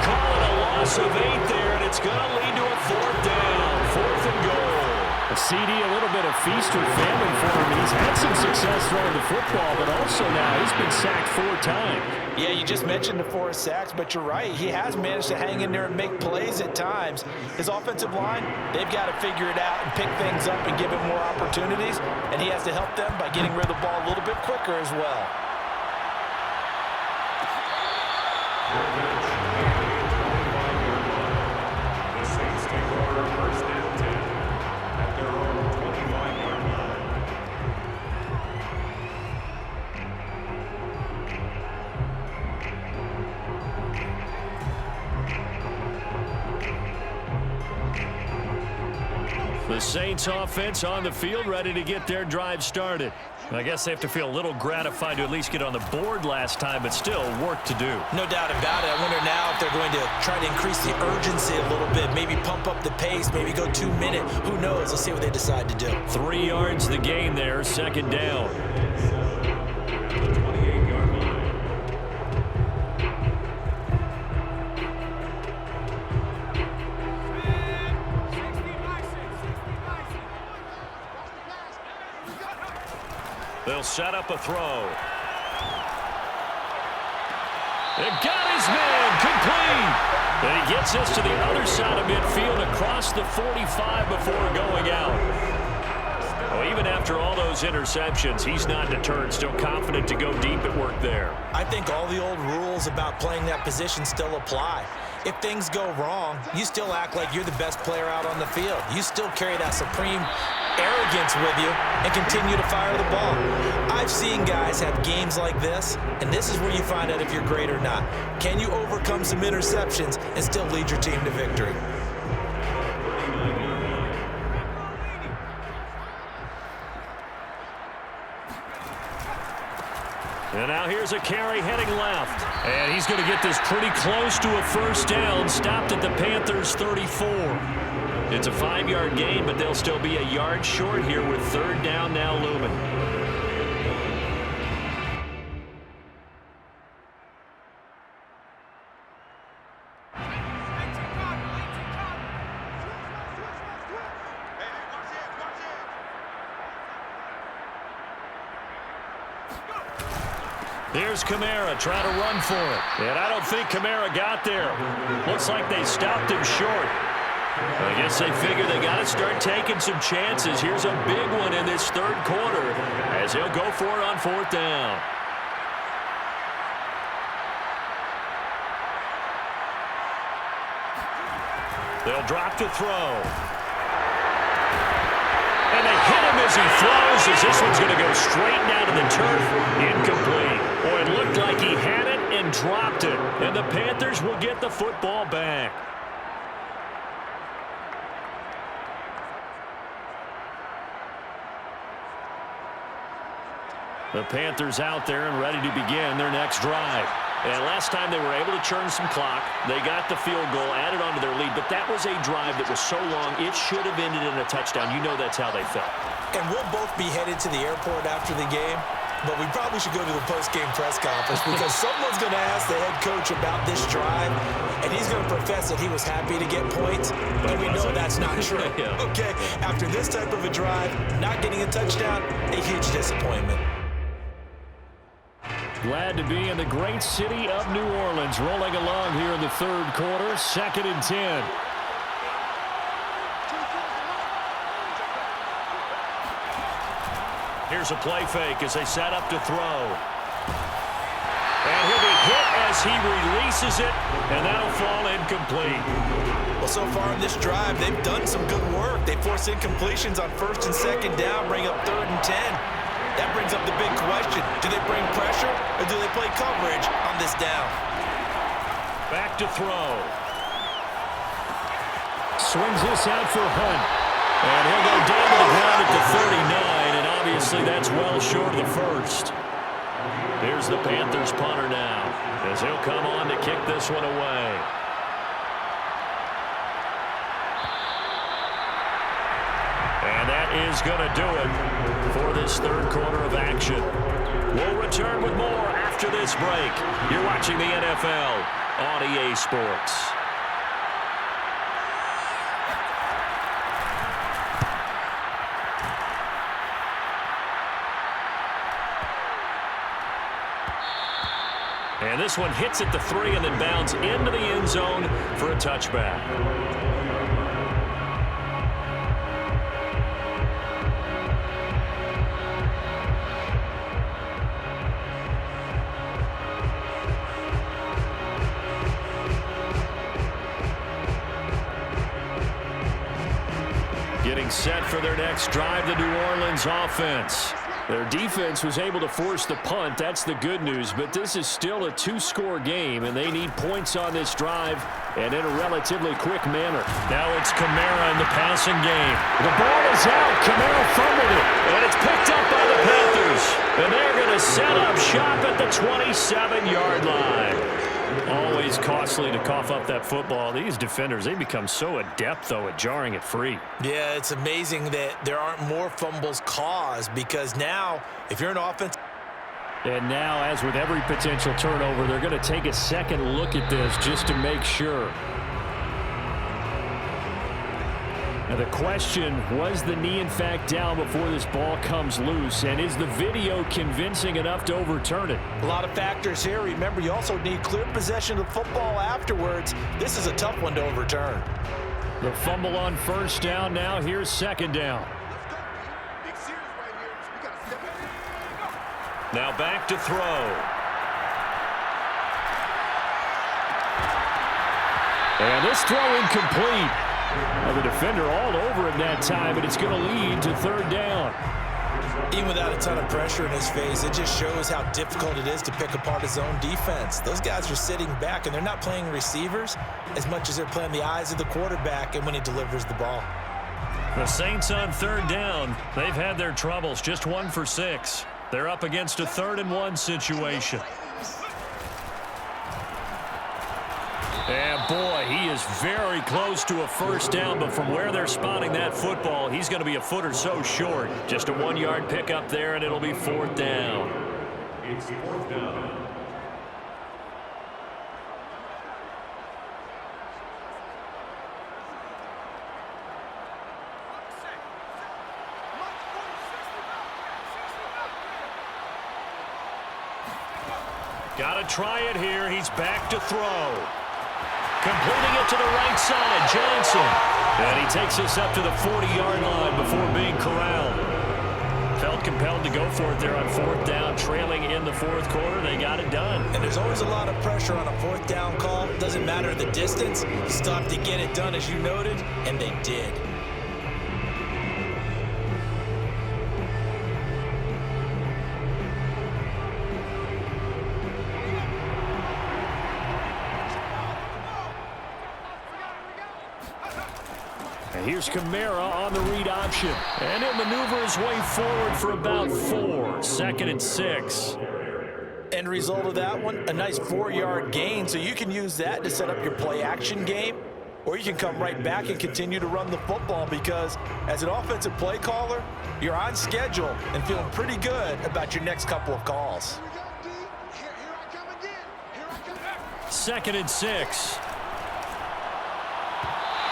Call it a loss of 8 there, and it's going to lead to a 4th down. 4th and goal. A CD, a little bit of feast or famine for him. He's had some success throwing the football, but also now he's been sacked 4 times. Yeah, you just mentioned the 4 sacks, but you're right. He has managed to hang in there and make plays at times. His offensive line, they've got to figure it out and pick things up and give him more opportunities, and he has to help them by getting rid of the ball a little bit quicker as well. The Saints take over 1st and 10 at their own 25-yard line. The Saints offense on the field, ready to get their drive started. I guess they have to feel a little gratified to at least get on the board last time, but still work to do. No doubt about it. I wonder now if they're going to try to increase the urgency a little bit, maybe pump up the pace, maybe go 2 minutes. Who knows? Let's see what they decide to do. 3 yards the gain there, 2nd down. They'll set up a throw. They got his man complete. And he gets us to the other side of midfield across the 45 before going out. Well, even after all those interceptions, he's not deterred, still confident to go deep at work there. I think all the old rules about playing that position still apply. If things go wrong, you still act like you're the best player out on the field. You still carry that supreme arrogance with you and continue to fire the ball. I've seen guys have games like this, and this is where you find out if you're great or not. Can you overcome some interceptions and still lead your team to victory? And now here's a carry heading left. And he's going to get this pretty close to a first down. Stopped at the Panthers' 34. It's a 5-yard gain, but they'll still be a yard short here with third down now looming. Here's Kamara trying to run for it. And I don't think Kamara got there. Looks like they stopped him short. I guess they figure they got to start taking some chances. Here's a big one in this third quarter as he'll go for it on fourth down. They'll drop to throw. And they hit him as he throws, as this one's going to go straight down to the turf. Incomplete. Boy, it looked like he had it and dropped it. And the Panthers will get the football back. The Panthers out there and ready to begin their next drive. And last time they were able to churn some clock. They got the field goal, added on to their lead. But that was a drive that was so long, it should have ended in a touchdown. You know that's how they felt. And we'll both be headed to the airport after the game. But we probably should go to the post-game press conference because someone's going to ask the head coach about this drive, and he's going to profess that he was happy to get points, and we know that's not true. Yeah. Okay, after this type of a drive, not getting a touchdown, a huge disappointment. Glad to be in the great city of New Orleans, rolling along here in the third quarter, 2nd and 10. Here's a play fake as they set up to throw. And he'll be hit as he releases it, and that'll fall incomplete. Well, so far in this drive, they've done some good work. They force incompletions on 1st and 2nd down, bring up 3rd and 10. That brings up the big question. Do they bring pressure or do they play coverage on this down? Back to throw. Swings this out for Hunt. And he'll go down to the ground at the 39, and obviously that's well short of the first. Here's the Panthers punter now as he'll come on to kick this one away. And that is going to do it for this third quarter of action. We'll return with more after this break. You're watching the NFL on EA Sports. And this one hits at the 3 and then bounds into the end zone for a touchback. Getting set for their next drive, the New Orleans offense. Their defense was able to force the punt. That's the good news. But this is still a 2-score game, and they need points on this drive and in a relatively quick manner. Now it's Kamara in the passing game. The ball is out. Kamara fumbled it, and it's picked up by the Panthers. And they're going to set up shop at the 27-yard line. Always costly to cough up that football. These defenders, they become so adept, though, at jarring it free. Yeah, it's amazing that there aren't more fumbles caused because now, if you're an offense... And now, as with every potential turnover, they're going to take a second look at this just to make sure. Now the question, was the knee in fact down before this ball comes loose? And is the video convincing enough to overturn it? A lot of factors here. Remember, you also need clear possession of football afterwards. This is a tough one to overturn. The fumble on first down. Now here's second down. Now back to throw. And this throw incomplete. The defender all over him that time, and it's going to lead to third down. Even without a ton of pressure in his face, it just shows how difficult it is to pick apart his own defense. Those guys are sitting back, and they're not playing receivers as much as they're playing the eyes of the quarterback and when he delivers the ball. The Saints on third down. They've had their troubles, just 1 for 6. They're up against a 3rd-and-1 situation. And boy, he is very close to a first down, but from where they're spotting that football, he's going to be a foot or so short. Just a 1-yard pickup there, and it'll be 4th down. It's 4th down. Got to try it here. He's back to throw. Completing it to the right side, Johnson. And he takes this up to the 40-yard line before being corralled. Felt compelled to go for it there on 4th down, trailing in the 4th quarter. They got it done. And there's always a lot of pressure on a 4th down call. Doesn't matter the distance. You still have to get it done, as you noted, and they did. Here's Kamara on the read option. And he'll maneuver his way forward for about 4. 2nd and 6. End result of that one, a nice 4-yard gain. So you can use that to set up your play-action game, or you can come right back and continue to run the football because as an offensive play caller, you're on schedule and feeling pretty good about your next couple of calls. 2nd and 6.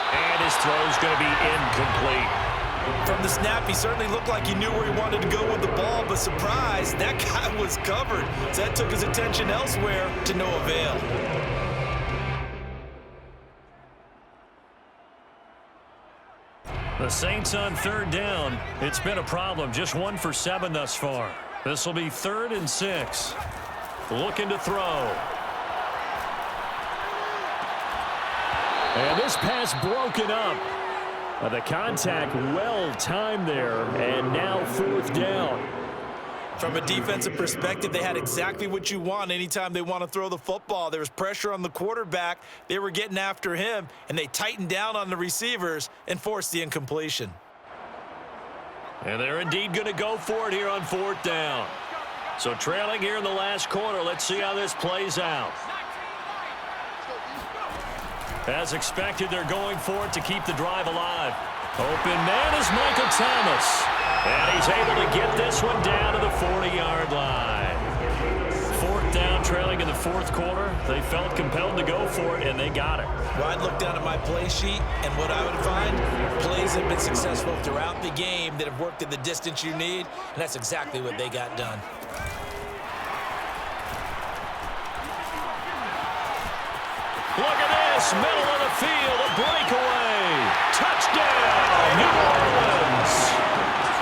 And his throw's going to be incomplete. From the snap, he certainly looked like he knew where he wanted to go with the ball, but surprise, that guy was covered. So that took his attention elsewhere to no avail. The Saints on 3rd down. It's been a problem. Just 1 for 7 thus far. This will be 3rd and 6. Looking to throw. And this pass broken up. The contact well timed there, and now 4th down. From a defensive perspective, they had exactly what you want anytime they want to throw the football. There was pressure on the quarterback. They were getting after him, and they tightened down on the receivers and forced the incompletion. And they're indeed going to go for it here on 4th down. So trailing here in the last quarter, let's see how this plays out. As expected, they're going for it to keep the drive alive. Open man is Michael Thomas. And he's able to get this one down to the 40-yard line. 4th down, trailing in the 4th quarter. They felt compelled to go for it, and they got it. Well, I'd look down at my play sheet, and what I would find, plays have been successful throughout the game that have worked at the distance you need, and that's exactly what they got done. Look at this, middle of the field, a breakaway. Touchdown, New Orleans.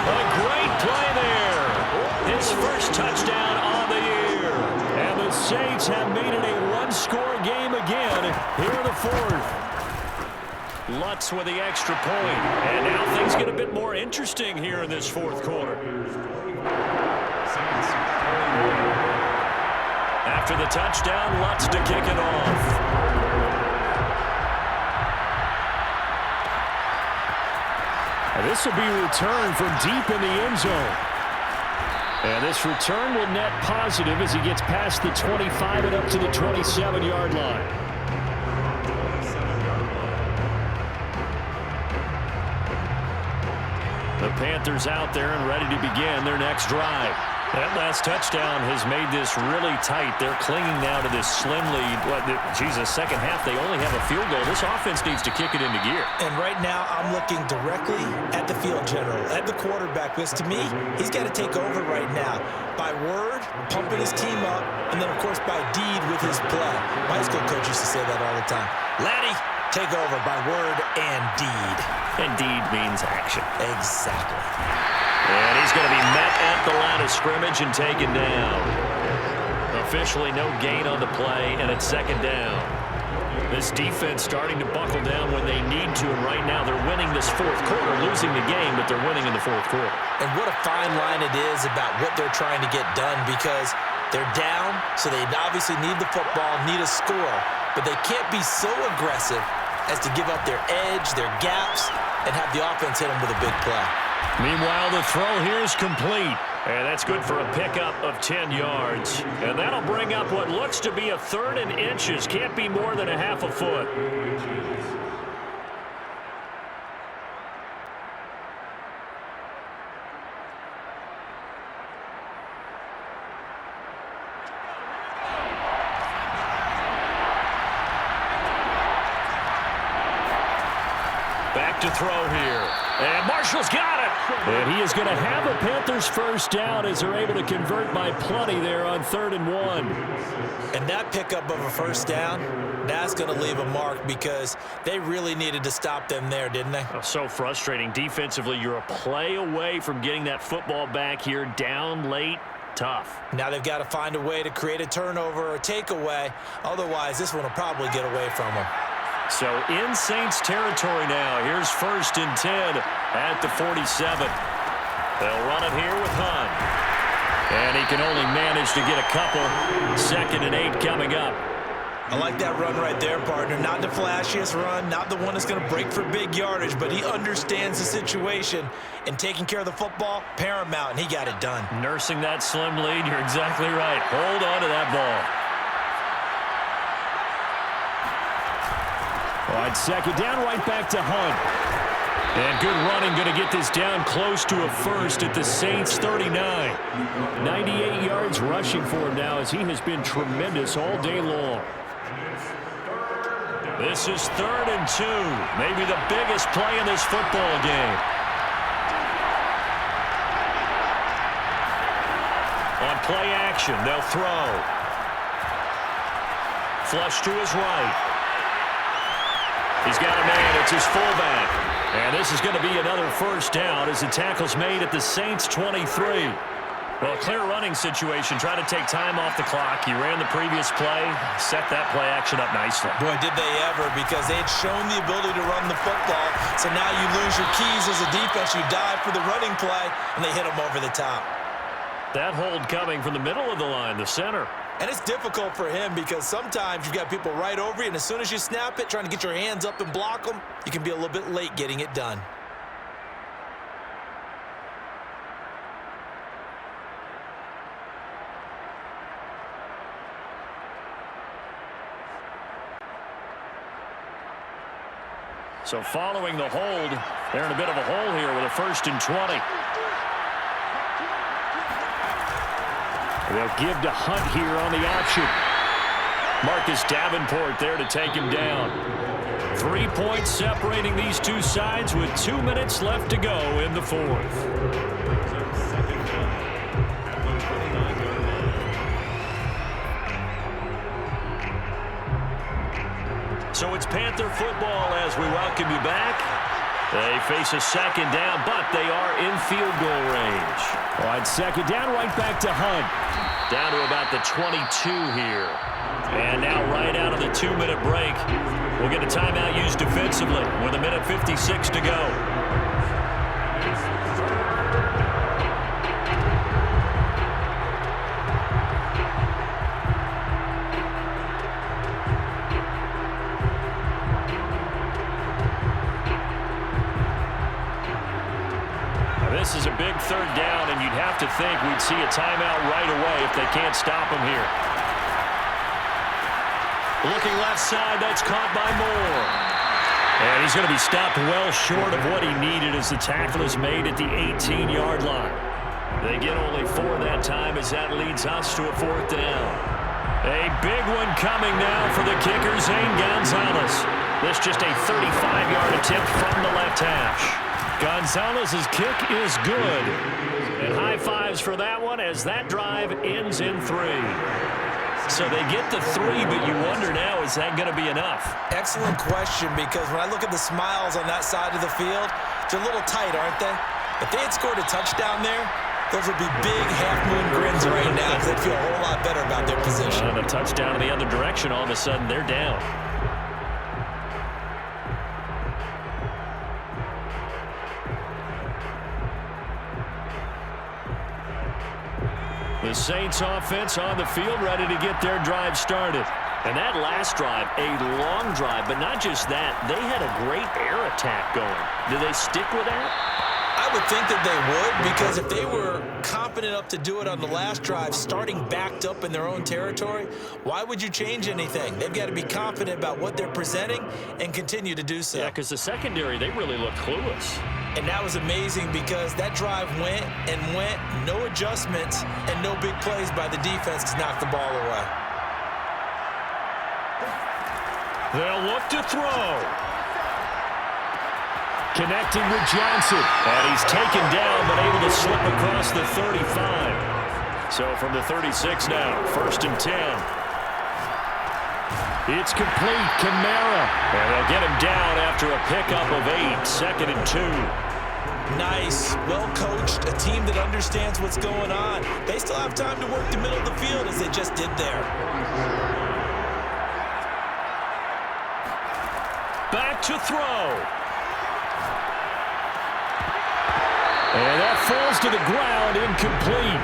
A great play there. His first touchdown on the year. And the Saints have made it a 1-score game again here in the 4th. Lutz with the extra point. And now things get a bit more interesting here in this 4th quarter. After the touchdown, Lutz to kick it off. This will be returned from deep in the end zone. And this return will net positive as he gets past the 25 and up to the 27-yard line. The Panthers out there and ready to begin their next drive. That last touchdown has made this really tight. They're clinging now to this slim lead. Second half, they only have a field goal. This offense needs to kick it into gear. And right now, I'm looking directly at the field general, at the quarterback, because to me, he's got to take over right now. By word, pumping his team up, and then, of course, by deed with his play. My high school coach used to say that all the time. Laddie, take over by word and deed. And deed means action. Exactly. And he's going to be met at the line of scrimmage and taken down. Officially no gain on the play, and it's 2nd down. This defense starting to buckle down when they need to, and right now they're winning this fourth quarter, losing the game, but they're winning in the fourth quarter. And what a fine line it is about what they're trying to get done, because they're down, so they obviously need the football, need a score, but they can't be so aggressive as to give up their edge, their gaps, and have the offense hit them with a big play. Meanwhile, the throw here is complete. And that's good for a pickup of 10 yards. And that'll bring up what looks to be a 3rd and inches. Can't be more than a half a foot. Back to throw here. And Marshall's got it. And he is going to have a Panthers first down as they're able to convert by plenty there on 3rd and 1. And that pickup of a first down, that's going to leave a mark, because they really needed to stop them there, didn't they? Oh, so frustrating. Defensively, you're a play away from getting that football back here, down late. Tough. Now they've got to find a way to create a turnover or takeaway. Otherwise, this one will probably get away from them. So in Saints territory now. Here's 1st and 10 at the 47. They'll run it here with Hunt. And he can only manage to get a couple. 2nd and 8 coming up. I like that run right there, partner. Not the flashiest run, not the one that's going to break for big yardage, but he understands the situation, and taking care of the football, paramount, and he got it done. Nursing that slim lead, you're exactly right. Hold on to that ball. All right, 2nd down, right back to Hunt. And good running, going to get this down close to a first at the Saints 39. 98 yards rushing for him now, as he has been tremendous all day long. This is 3rd and 2. Maybe the biggest play in this football game. On play action, they'll throw. Flush to his right. He's got a man. It's his fullback. And this is going to be another first down as the tackle's made at the Saints 23. Well, clear running situation. Try to take time off the clock. He ran the previous play, set that play action up nicely. Boy, did they ever, because they had shown the ability to run the football. So now you lose your keys as a defense. You dive for the running play, and they hit them over the top. That hold coming from the middle of the line, the center. And it's difficult for him, because sometimes you've got people right over you, and as soon as you snap it, trying to get your hands up and block them, you can be a little bit late getting it done. So following the hold, they're in a bit of a hole here with a 1st and 20. They'll give to Hunt here on the option. Marcus Davenport there to take him down. 3 points separating these two sides with 2 minutes left to go in the 4th. So it's Panther football as we welcome you back. They face a 2nd down, but they are in field goal range. All right, 2nd down, right back to Hunt. Down to about the 22 here. And now right out of the 2-minute break, we'll get a timeout used defensively with 1:56 to go. This is a big 3rd down, and you'd have to think we'd see a timeout right away if they can't stop him here. Looking left side, that's caught by Moore. And he's going to be stopped well short of what he needed as the tackle is made at the 18-yard line. They get only 4 that time as that leads us to a 4th down. A big one coming now for the kicker, Zane Gonzalez. This just a 35-yard attempt from the left hash. Gonzalez's kick is good. And high fives for that one as that drive ends in 3. So they get the 3, but you wonder now, is that going to be enough? Excellent question, because when I look at the smiles on that side of the field, they're a little tight, aren't they? If they had scored a touchdown there, those would be big half-moon grins right now, because they'd feel a whole lot better about their position. And a touchdown in the other direction, all of a sudden they're down. The Saints offense on the field, ready to get their drive started. And that last drive, a long drive, but not just that. They had a great air attack going. Do they stick with that? I would think that they would, because if they were confident enough to do it on the last drive, starting backed up in their own territory, why would you change anything? They've got to be confident about what they're presenting and continue to do so. Yeah, because the secondary, they really looked clueless. And that was amazing because that drive went and went, no adjustments, and no big plays by the defense to knock the ball away. They'll look to throw. Connecting with Johnson. And he's taken down, but able to slip across the 35. So from the 36 now, 1st and 10. It's complete. Kamara. And they'll get him down after a pickup of 8, 2nd and 2. Nice, well-coached, a team that understands what's going on. They still have time to work the middle of the field as they just did there. Back to throw. And that falls to the ground, incomplete.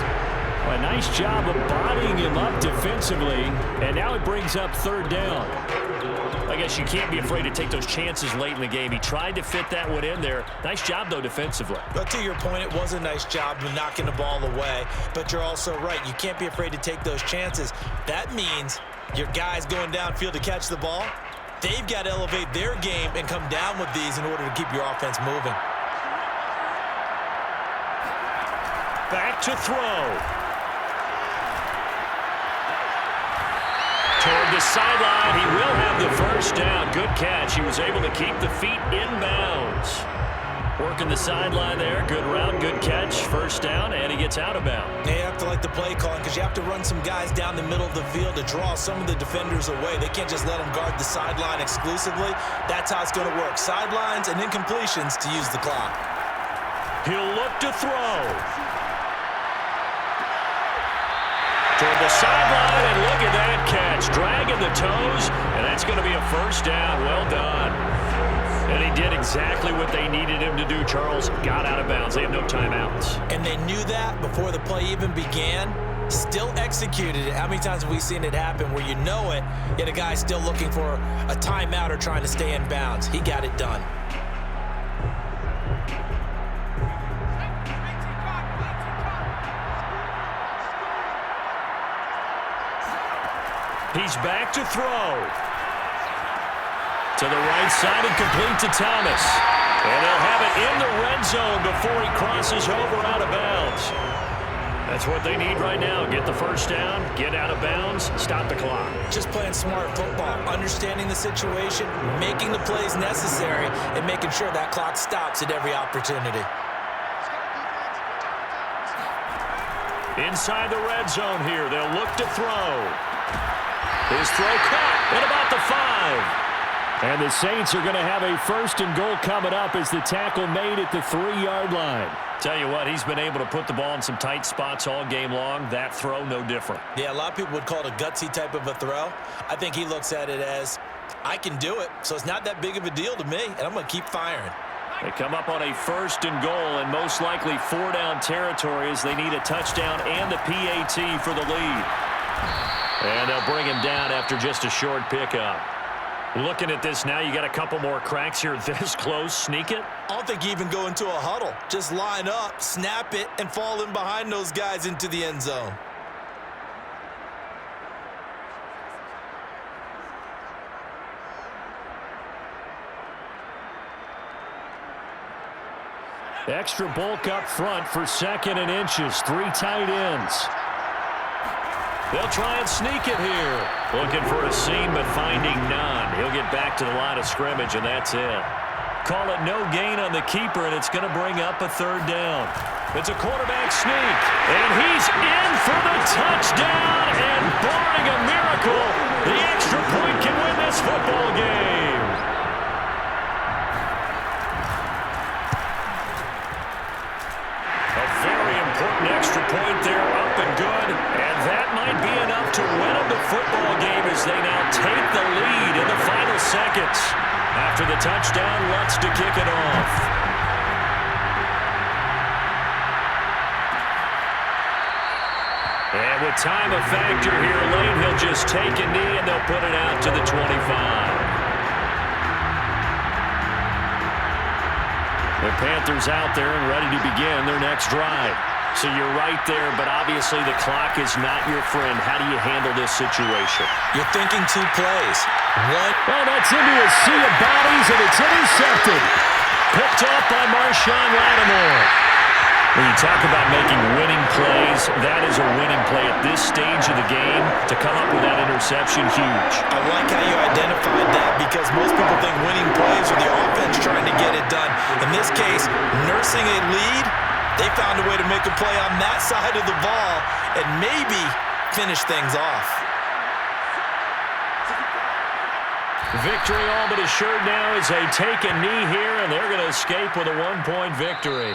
A nice job of bodying him up defensively, and now it brings up 3rd down. I guess you can't be afraid to take those chances late in the game. He tried to fit that one in there. Nice job, though, defensively. But to your point, it was a nice job of knocking the ball away. But you're also right. You can't be afraid to take those chances. That means your guys going downfield to catch the ball, they've got to elevate their game and come down with these in order to keep your offense moving. Back to throw. Toward the sideline, he will have the 1st down. Good catch. He was able to keep the feet inbounds. Working the sideline there. Good route, good catch. 1st down, and he gets out of bounds. You have to like the play calling because you have to run some guys down the middle of the field to draw some of the defenders away. They can't just let them guard the sideline exclusively. That's how it's going to work. Sidelines and incompletions to use the clock. He'll look to throw. Toward the sideline, and look at that catch. Dragging the toes, and that's going to be a 1st down. Well done. And he did exactly what they needed him to do, Charles. Got out of bounds. They have no timeouts. And they knew that before the play even began. Still executed it. How many times have we seen it happen where you know it, yet a guy's still looking for a timeout or trying to stay in bounds? He got it done. He's back to throw. To the right side and complete to Thomas. And they'll have it in the red zone before he crosses over out of bounds. That's what they need right now. Get the 1st down, get out of bounds, stop the clock. Just playing smart football, understanding the situation, making the plays necessary, and making sure that clock stops at every opportunity. Inside the red zone here, they'll look to throw. His throw caught at about the 5. And the Saints are going to have a 1st and goal coming up as the tackle made at the 3-yard line. Tell you what, he's been able to put the ball in some tight spots all game long. That throw, no different. Yeah, a lot of people would call it a gutsy type of a throw. I think he looks at it as, I can do it, so it's not that big of a deal to me, and I'm going to keep firing. They come up on a 1st and goal and most likely 4-down territory as they need a touchdown and the PAT for the lead. And they'll bring him down after just a short pickup. Looking at this now, you got a couple more cracks here this close. Sneak it? I don't think you even go into a huddle. Just line up, snap it, and fall in behind those guys into the end zone. Extra bulk up front for 2nd and inches. 3 tight ends. They'll try and sneak it here. Looking for a seam, but finding none. He'll get back to the line of scrimmage, and that's it. Call it no gain on the keeper, and it's going to bring up a 3rd down. It's a quarterback sneak, and he's in for the touchdown, and barring a miracle, the extra point can win this football game. A very important extra point there, up and good, and that might be enough to win them the football game as they now take the lead in the final seconds. After the touchdown, Lutz to kick it off. And with time a factor here late, he'll just take a knee and they'll put it out to the 25. The Panthers out there and ready to begin their next drive. So you're right there, but obviously the clock is not your friend. How do you handle this situation? You're thinking 2 plays. One. Well, that's into a sea of bodies, and it's intercepted. Picked off by Marshawn Lattimore. When you talk about making winning plays, that is a winning play at this stage of the game. To come up with that interception, huge. I like how you identified that because most people think winning plays are the offense trying to get it done. In this case, nursing a lead, they found a way to make a play on that side of the ball and maybe finish things off. Victory all but assured now as they take a knee here, and they're going to escape with a 1-point victory.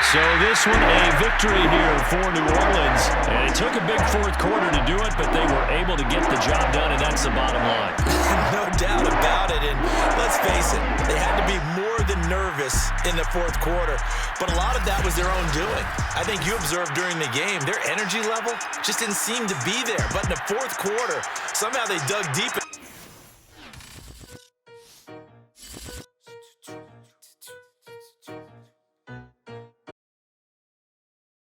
So this one, a victory here for New Orleans. And it took a big fourth quarter to do it, but they were able to get the job done, and that's the bottom line. No doubt about it, and let's face it, they had to be more than nervous in the fourth quarter, but a lot of that was their own doing. I think you observed during the game, their energy level just didn't seem to be there, but in the fourth quarter, somehow they dug deep.